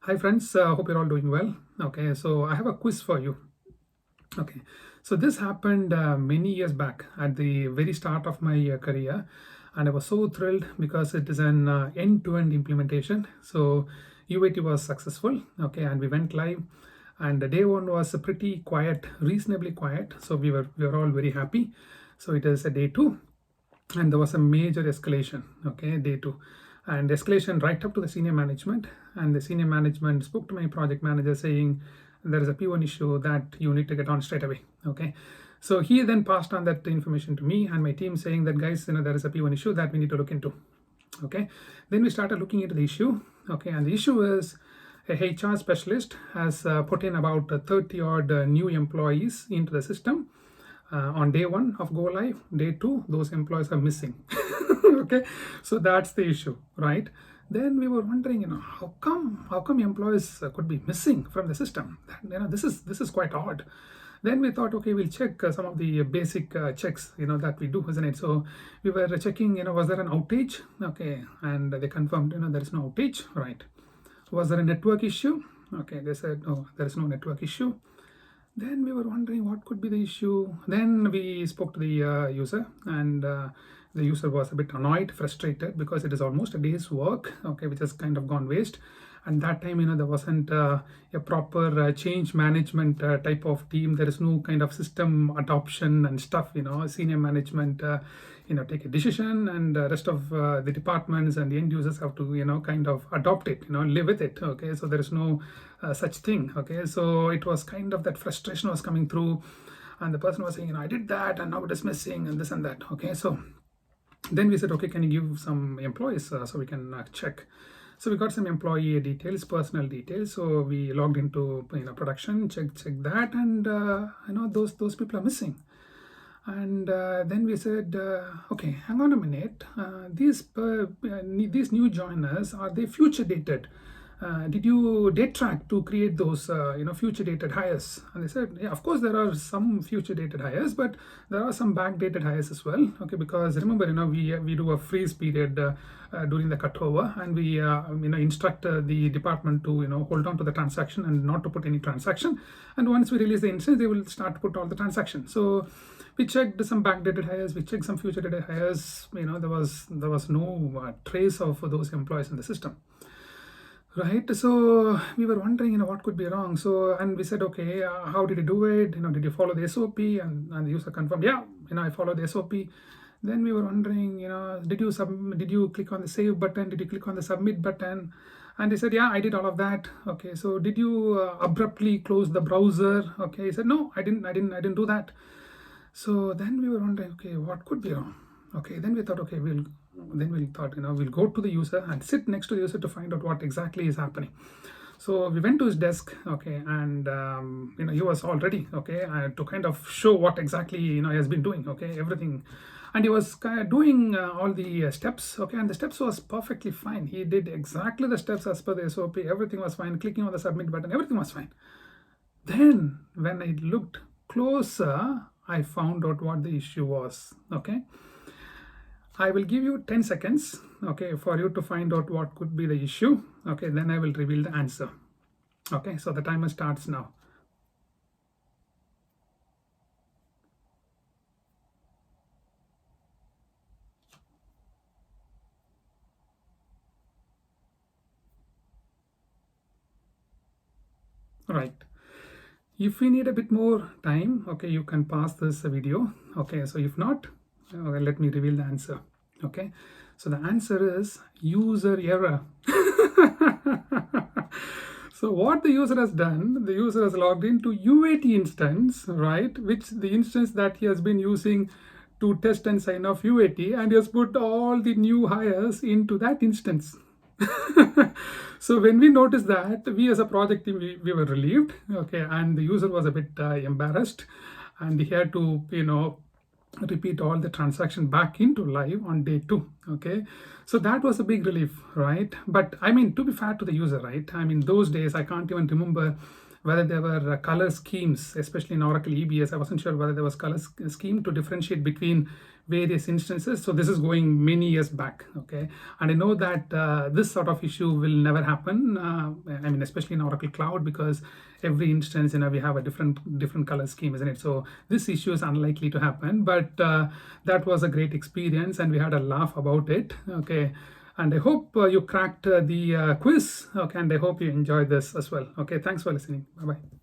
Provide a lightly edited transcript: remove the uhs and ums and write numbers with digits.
Hi friends, hope you're all doing well. Okay, so I have a quiz for you. Okay, so this happened many years back at the very start of my career, and I was so thrilled because it is an end-to-end implementation. So UAT was successful. Okay, and we went live, and the day one was pretty quiet, reasonably quiet. So we were all very happy. So it is a day two, and there was a major escalation. Okay, day two, and escalation right up to the senior management, and the senior management spoke to my project manager saying there is a P1 issue that you need to get on straight away. Okay, so he then passed on that information to me and my team saying that, guys, there is a P1 issue that we need to look into. Okay, then we started looking into the issue. Okay, and the issue is a HR specialist has put in about 30 odd new employees into the system on day one of go live. Day two, those employees are missing. Okay, so that's the issue, right? Then we were wondering, how come employees could be missing from the system? This is quite odd. Then we thought, okay, we'll check some of the basic checks, that we do, isn't it? So we were checking, was there an outage? Okay, and they confirmed, there is no outage, right? Was there a network issue? Okay, they said, no, there is no network issue. Then we were wondering what could be the issue. Then we spoke to the user, and the user was a bit annoyed, frustrated, because it is almost a day's work, okay, which has kind of gone waste. And that time, there wasn't a proper change management type of team. There is no kind of system adoption and stuff. Senior management take a decision, and the rest of the departments and the end users have to kind of adopt it, live with it. Okay, so there is no such thing. Okay, so it was kind of that frustration was coming through, and the person was saying, I did that and now it is missing and this and that. Okay, so then we said, okay, can you give some employees so we can check. So we got some employee details, personal details. So we logged into production, check that, and those people are missing. And then we said, okay, hang on a minute. These new joiners, are they future dated? Did you date track to create those future dated hires? And they said, yeah, of course there are some future dated hires, but there are some backdated hires as well. Okay, because remember, we do a freeze period during the cutover, and we instruct the department to hold on to the transaction and not to put any transaction. And once we release the instance, they will start to put all the transactions. So we checked some backdated hires, we checked some future dated hires. There was no trace of those employees in the system. Right, so we were wondering, what could be wrong. So, and we said, okay, how did you do it? Did you follow the SOP? And the user confirmed, yeah, I followed the SOP. Then we were wondering, did you click on the save button? Did you click on the submit button? And they said, yeah, I did all of that. Okay, so did you abruptly close the browser? Okay, he said, no, I didn't do that. So then we were wondering, okay, what could be wrong? Okay, then we thought, okay, we'll go to the user and sit next to the user to find out what exactly is happening. So we went to his desk, okay, and he was all ready, okay, to kind of show what exactly he has been doing, okay, everything, and he was kind of doing all the steps, okay, and the steps was perfectly fine. He did exactly the steps as per the SOP. Everything was fine. Clicking on the submit button, everything was fine. Then when I looked closer, I found out what the issue was. Okay, I will give you 10 seconds, okay, for you to find out what could be the issue. Okay, then I will reveal the answer. Okay, so the timer starts now. Right. If we need a bit more time, okay, you can pause this video. Okay, so if not, let me reveal the answer. Okay, so the answer is user error. So what the user has done, the user has logged into UAT instance, right, which the instance that he has been using to test and sign off UAT, and he has put all the new hires into that instance. So when we noticed that, we as a project team, we were relieved, okay, and the user was a bit embarrassed, and he had to repeat all the transaction back into live on day two. Okay, so that was a big relief, right? But I mean, to be fair to the user, right, I mean, those days I can't even remember whether there were color schemes, especially in Oracle EBS. I wasn't sure whether there was color scheme to differentiate between various instances. So this is going many years back, okay? And I know that this sort of issue will never happen. I mean, especially in Oracle Cloud, because every instance, we have a different color scheme, isn't it? So this issue is unlikely to happen. But that was a great experience, and we had a laugh about it, okay? And I hope you cracked the quiz, okay? And I hope you enjoyed this as well, okay? Thanks for listening. Bye bye.